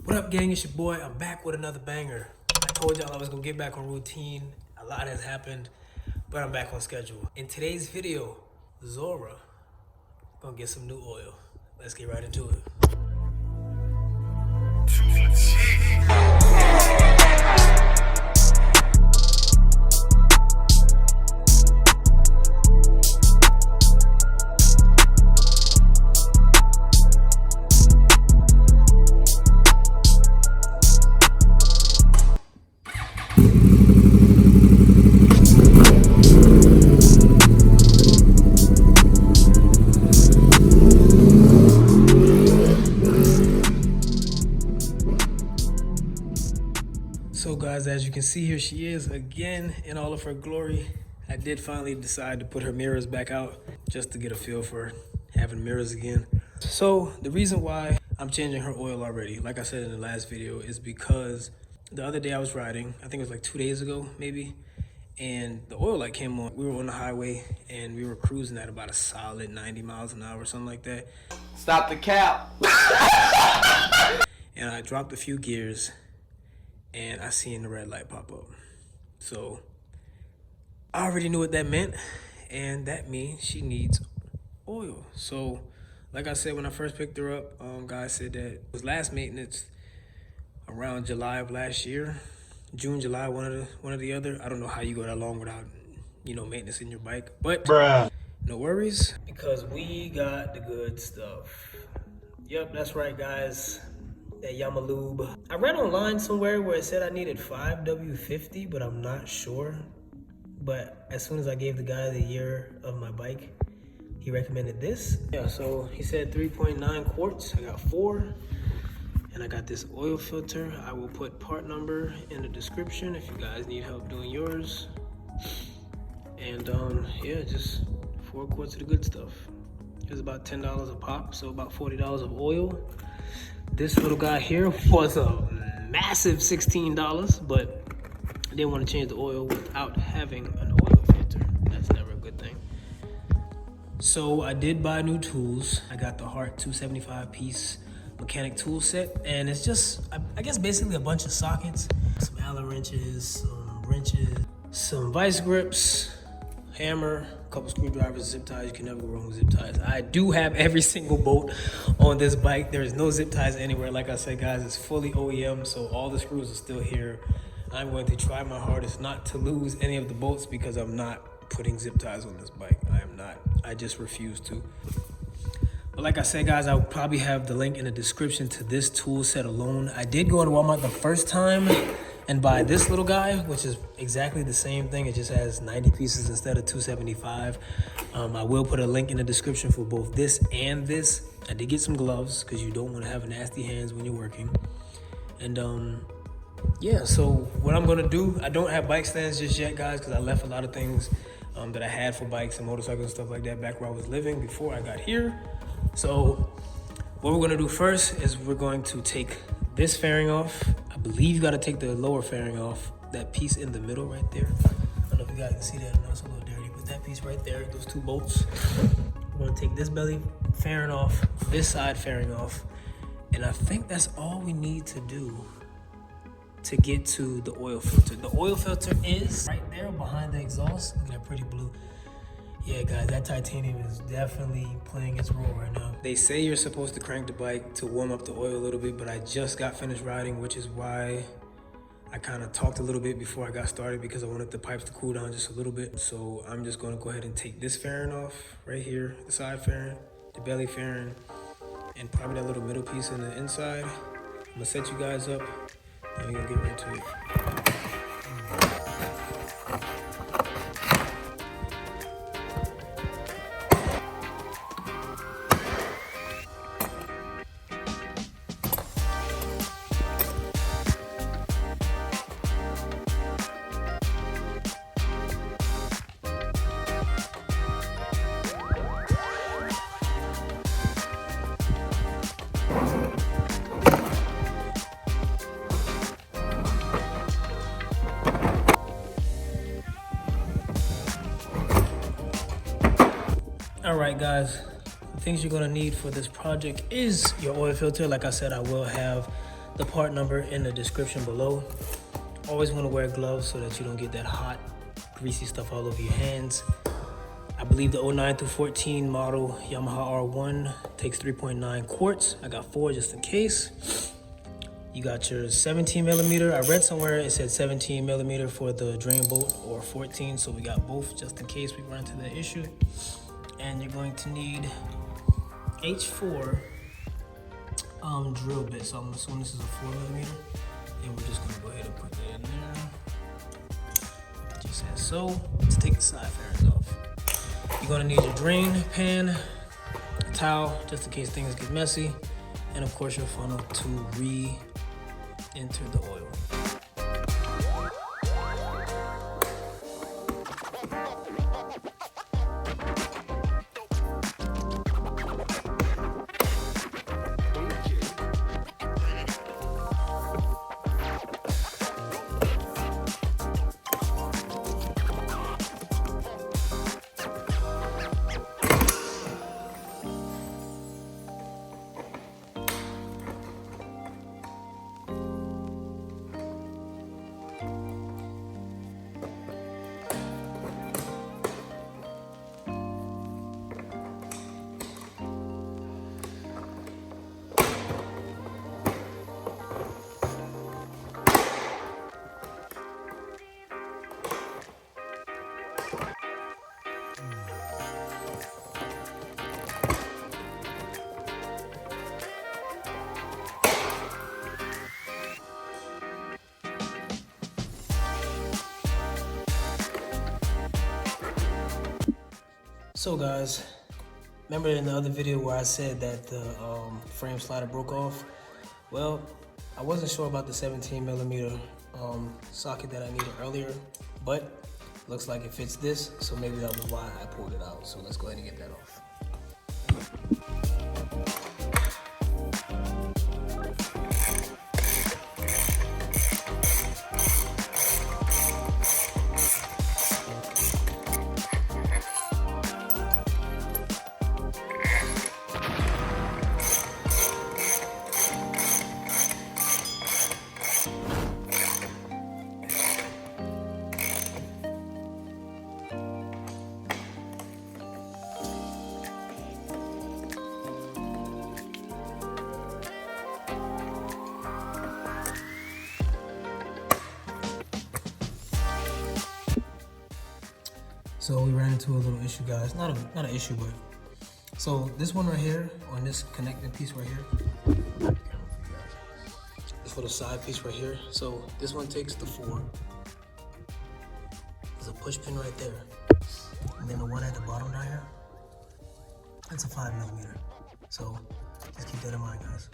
What up, gang? It's your boy. I'm back with another banger. I told y'all I was gonna get back on routine. A lot has happened, but I'm back on schedule. In today's video, Zora gonna get some new oil. Let's get right into it. So guys, as you can see, here she is again in all of her glory. I did finally decide to put her mirrors back out just to get a feel for having mirrors again. So the reason why I'm changing her oil already, like I said in the last video, is because the other day I was riding, I think it was like 2 days ago maybe, and the oil light came on. We were on the highway and we were cruising at about a solid 90 miles an hour, something like that. Stop the cap. And I dropped a few gears and I seen the red light pop up. So I already knew what that meant, and that means she needs oil. So like I said, when I first picked her up, guys said that it was last maintenance around July of last year, June, July, one or the other. I don't know how you go that long without, maintenance in your bike, but bruh, no worries, because we got the good stuff. Yep, that's right, guys. That Yamaha lube. I read online somewhere where it said I needed 5W50, but I'm not sure. But as soon as I gave the guy the year of my bike, he recommended this. Yeah, so he said 3.9 quarts. I got 4. And I got this oil filter. I will put part number in the description if you guys need help doing yours. And yeah, just 4 quarts of the good stuff. It was about $10 a pop, so about $40 of oil. This little guy here was a massive $16, but I didn't want to change the oil without having an oil filter. That's never a good thing. So I did buy new tools. I got the Hart 275 piece mechanic tool set, and it's just, I guess basically a bunch of sockets, some Allen wrenches, some vice grips, hammer, a couple screwdrivers, zip ties. You can never go wrong with zip ties. I do have every single bolt on this bike. There is no zip ties anywhere. Like I said, guys, it's fully OEM, so all the screws are still here. I'm going to try my hardest not to lose any of the bolts because I'm not putting zip ties on this bike. I am not. I just refuse to. But like I said, guys, I'll probably have the link in the description to this tool set alone. I did go to Walmart the first time and buy this little guy, which is exactly the same thing. It just has 90 pieces instead of 275. I will put a link in the description for both this and this. I did get some gloves because you don't want to have nasty hands when you're working. And yeah, so what I'm gonna do, I don't have bike stands just yet, guys, because I left a lot of things that I had for bikes and motorcycles and stuff like that back where I was living before I got here. So what we're gonna do first is we're going to take this fairing off. I believe you gotta take the lower fairing off, that piece in the middle right there. I don't know if you guys can see that. I know it's a little dirty, but that piece right there, those 2 bolts. We're gonna take this belly fairing off, this side fairing off, and I think that's all we need to do to get to the oil filter. The oil filter is right there behind the exhaust. Look at that pretty blue. Yeah, guys, that titanium is definitely playing its role right now. They say you're supposed to crank the bike to warm up the oil a little bit, but I just got finished riding, which is why I kind of talked a little bit before I got started because I wanted the pipes to cool down just a little bit. So I'm just going to go ahead and take this fairing off right here, the side fairing, the belly fairing, and probably that little middle piece in the inside. I'm gonna set you guys up and we're gonna get right to it. All right, guys, the things you're gonna need for this project is your oil filter. Like I said, I will have the part number in the description below. Always want to wear gloves so that you don't get that hot, greasy stuff all over your hands. I believe the 09 through 14 model Yamaha R1 takes 3.9 quarts. I got 4 just in case. You got your 17 millimeter. I read somewhere it said 17 millimeter for the drain bolt, or 14. So we got both just in case we run into that issue. And you're going to need H4 drill bit. So I'm assuming this is a 4 millimeter. And we're just gonna go ahead and put that in there. Just as so. Let's take the side fairings off. You're gonna need your drain pan, a towel, just in case things get messy, and of course your funnel to re-enter the oil. So guys, remember in the other video where I said that the frame slider broke off? Well, I wasn't sure about the 17 millimeter socket that I needed earlier, but looks like it fits this, so maybe that was why I pulled it out. So let's go ahead and get that off. So we ran into a little issue, guys. Not an issue, but so this one right here, on this connecting piece right here, this little side piece right here. So this one takes the 4. There's a push pin right there, and then the one at the bottom down here, that's a 5 millimeter. So just keep that in mind, guys.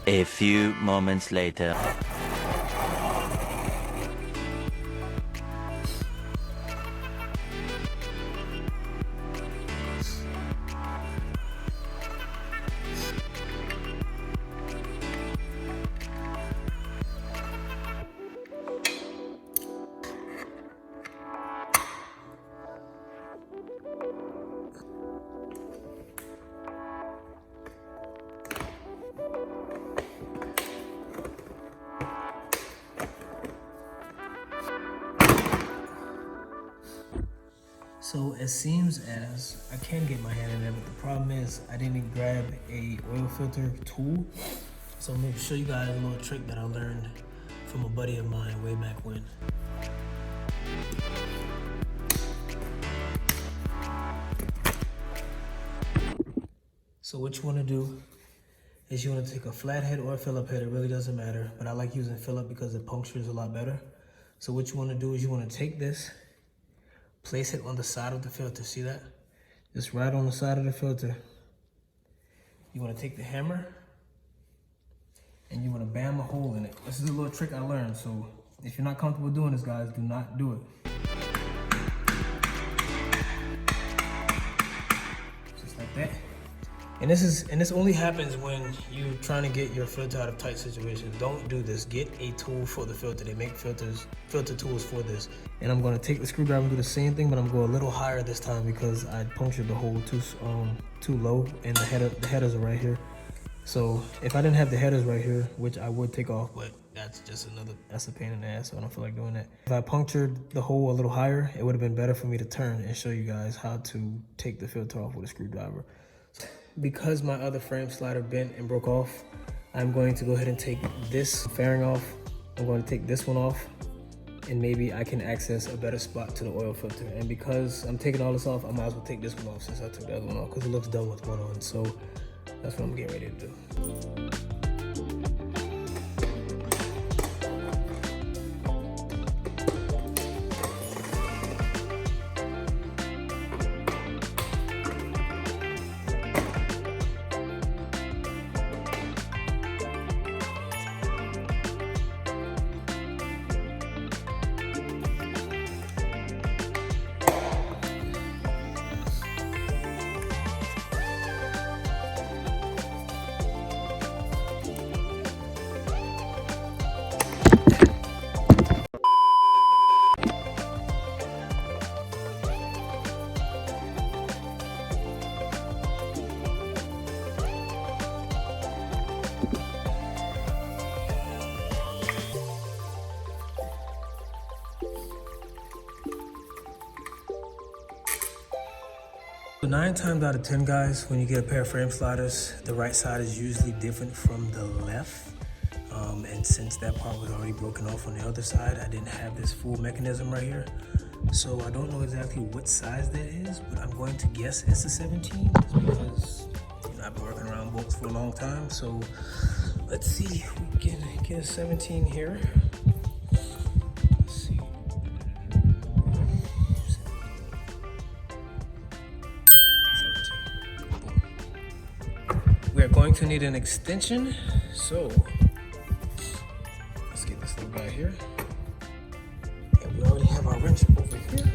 A few moments later. So it seems as I can get my hand in there, but the problem is I didn't grab a oil filter tool. So I'm gonna show you guys a little trick that I learned from a buddy of mine way back when. So what you wanna do is you wanna take a flathead or a Phillip head, it really doesn't matter, but I like using Phillip because it punctures a lot better. So what you wanna do is you wanna take this, place it on the side of the filter, see that? Just right on the side of the filter. You wanna take the hammer and you wanna bam a hole in it. This is a little trick I learned, so if you're not comfortable doing this, guys, do not do it. Just like that. And this only happens when you're trying to get your filter out of tight situations. Don't do this. Get a tool for the filter. They make filter tools for this. And I'm gonna take the screwdriver and do the same thing, but I'm going a little higher this time because I punctured the hole too low, and the headers are right here. So if I didn't have the headers right here, which I would take off, but that's a pain in the ass, so I don't feel like doing that. If I punctured the hole a little higher, it would have been better for me to turn and show you guys how to take the filter off with a screwdriver. Because my other frame slider bent and broke off, I'm going to go ahead and take this fairing off. I'm going to take this one off, and maybe I can access a better spot to the oil filter. And because I'm taking all this off, I might as well take this one off since I took the other one off, because it looks dumb with one on. So that's what I'm getting ready to do. So 9 times out of 10, guys, when you get a pair of frame sliders, the right side is usually different from the left. And since that part was already broken off on the other side, I didn't have this full mechanism right here. So I don't know exactly what size that is, but I'm going to guess it's a 17 because I've been working around bolts for a long time. So let's see if we can get a 17 here. Let's see. We are going to need an extension, so let's get this little guy here. And we already have our wrench over here.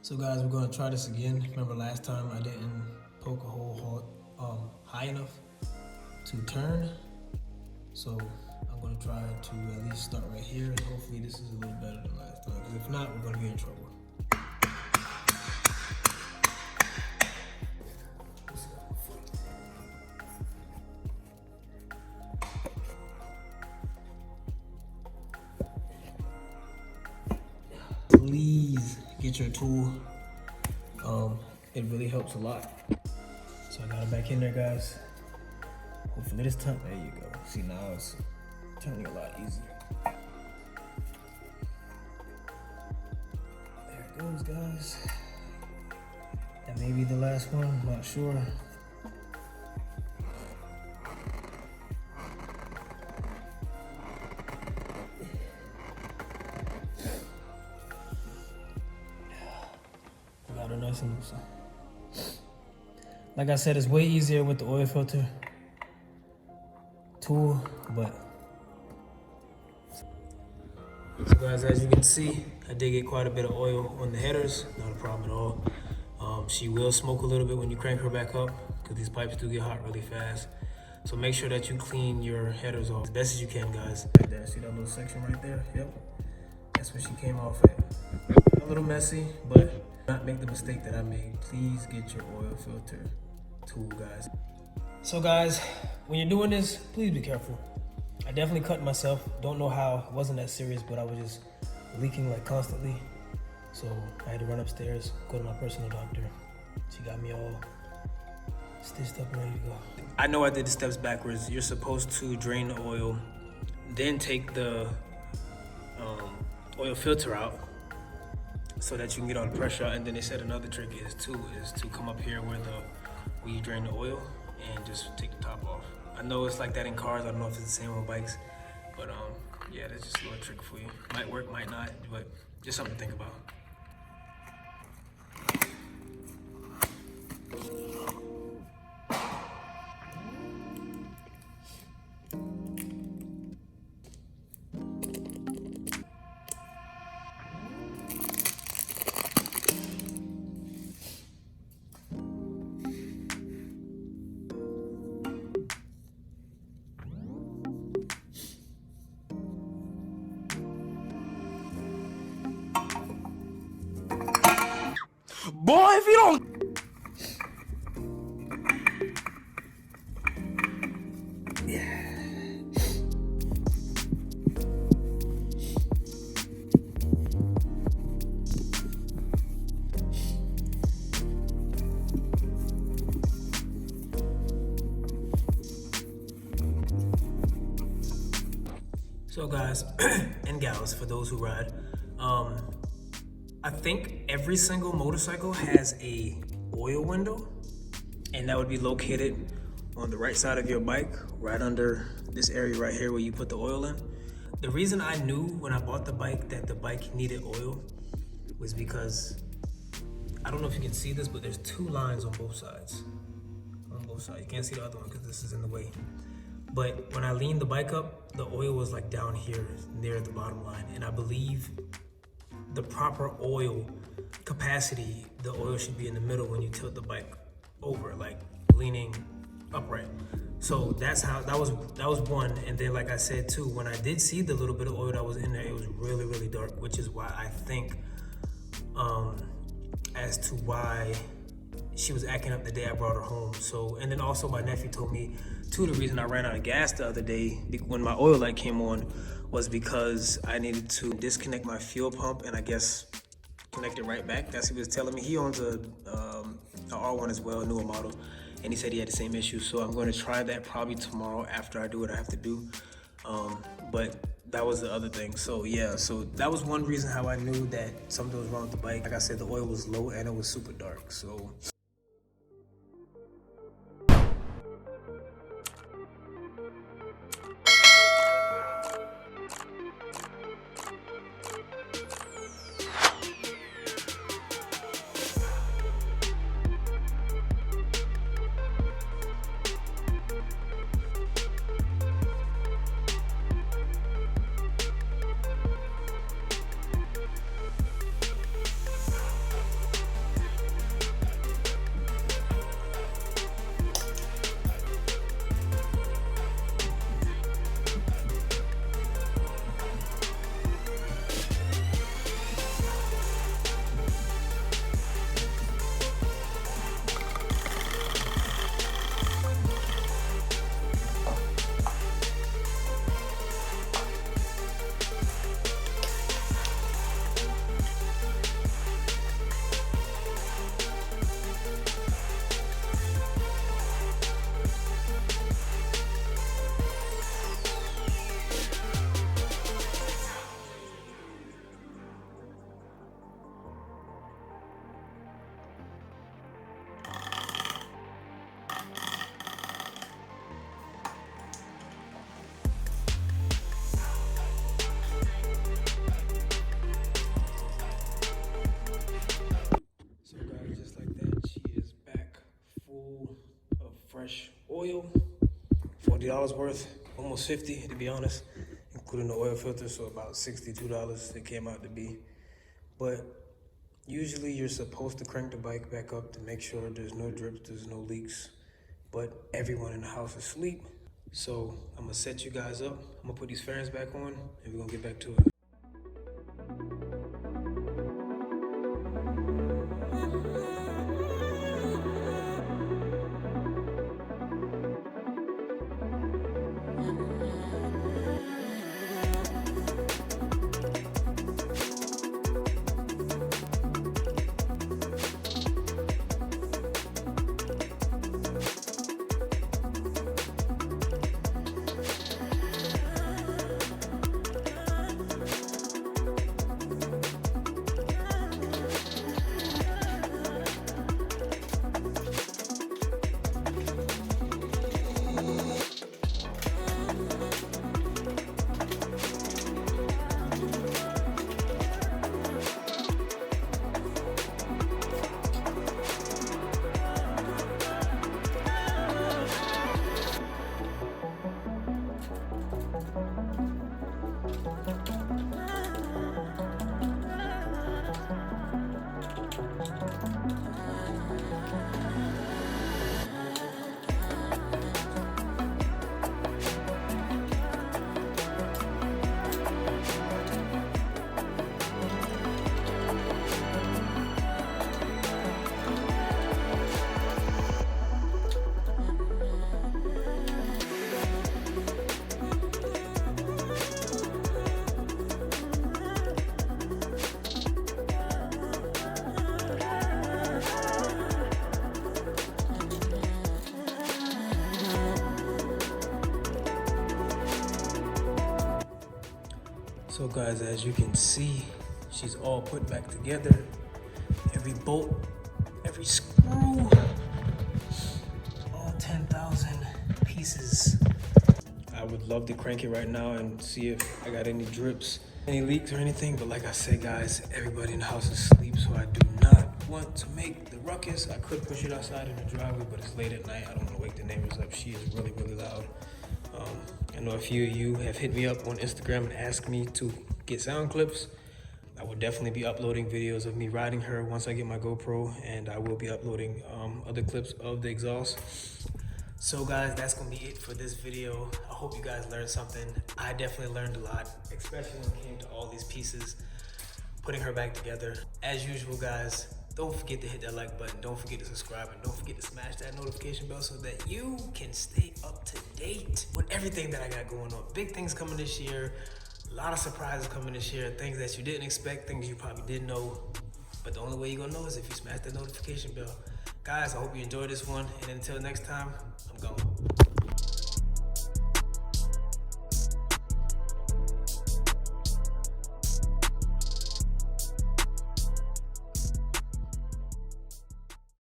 So guys, we're gonna try this again. Remember last time I didn't poke a hole high enough to turn. So I'm gonna try to at least start right here, and hopefully this is a little better than last time. Because if not, we're gonna get in trouble. Please get your tool. It really helps a lot. So I got it back in there, guys. Hopefully this time, there you go. See, now it's turning a lot easier. There it goes, guys. That may be the last one, I'm not sure. Got it nice and loose. Like I said, it's way easier with the oil filter. tool, but so guys, as you can see, I did get quite a bit of oil on the headers. Not a problem at all. She will smoke a little bit when you crank her back up because these pipes do get hot really fast. So make sure that you clean your headers off as best as you can, guys. Right there, see that little section right there? Yep, that's where she came off at. A little messy, but not make the mistake that I made. Please get your oil filter tool, guys. So guys, when you're doing this, please be careful. I definitely cut myself. Don't know how. It wasn't that serious, but I was just leaking like constantly. So I had to run upstairs, go to my personal doctor. She got me all stitched up and ready to go. I know I did the steps backwards. You're supposed to drain the oil, then take the oil filter out so that you can get all the pressure out. And then they said another trick is to come up here where you drain the oil and just take the top off. I know it's like that in cars. I don't know if it's the same on bikes, but yeah, that's just a little trick for you. Might work, might not, but just something to think about. Boy, if you don't... So guys, and gals, for those who ride, I think every single motorcycle has a oil window, and that would be located on the right side of your bike, right under this area right here where you put the oil in. The reason I knew when I bought the bike that the bike needed oil was because, I don't know if you can see this, but there's two lines on both sides. On both sides, you can't see the other one because this is in the way. But when I leaned the bike up, the oil was like down here near the bottom line. And I believe the proper oil capacity, the oil should be in the middle when you tilt the bike over, like leaning upright. So that's how, that was one. And then like I said too, when I did see the little bit of oil that was in there, it was really, really dark, which is why I think as to why she was acting up the day I brought her home. So, and then also my nephew told me too, the reason I ran out of gas the other day when my oil light came on was because I needed to disconnect my fuel pump and I guess connect it right back. That's what he was telling me. He owns a R1 as well, a newer model, and he said he had the same issue. So I'm going to try that probably tomorrow after I do what I have to do. But that was the other thing. So yeah, so that was one reason how I knew that something was wrong with the bike. Like I said, the oil was low and it was super dark. So guys, just like that, she is back full of fresh oil. $40 worth, almost 50 to be honest, including the oil filter, so about $62 it came out to be. But usually you're supposed to crank the bike back up to make sure there's no drips, there's no leaks, but everyone in the house is asleep. So I'm gonna set you guys up, I'm gonna put these fairings back on, and we're gonna get back to it. So guys, as you can see, she's all put back together. Every bolt, every screw, all 10,000 pieces. I would love to crank it right now and see if I got any drips, any leaks or anything. But like I said, guys, everybody in the house is asleep, so I do not want to make the ruckus. I could push it outside in the driveway, but it's late at night. I don't want to wake the neighbors up. She is really, really loud. I know a few of you have hit me up on Instagram and asked me to get sound clips. I will definitely be uploading videos of me riding her once I get my GoPro, and I will be uploading other clips of the exhaust. So guys, that's gonna be it for this video. I hope you guys learned something. I definitely learned a lot, especially when it came to all these pieces, putting her back together. As usual, guys, don't forget to hit that like button, don't forget to subscribe, and don't forget to smash that notification bell so that you can stay up to date with everything that I got going on. Big things coming this year, a lot of surprises coming this year, things that you didn't expect, things you probably didn't know, but the only way you're gonna know is if you smash that notification bell. Guys, I hope you enjoyed this one, and until next time, I'm gone.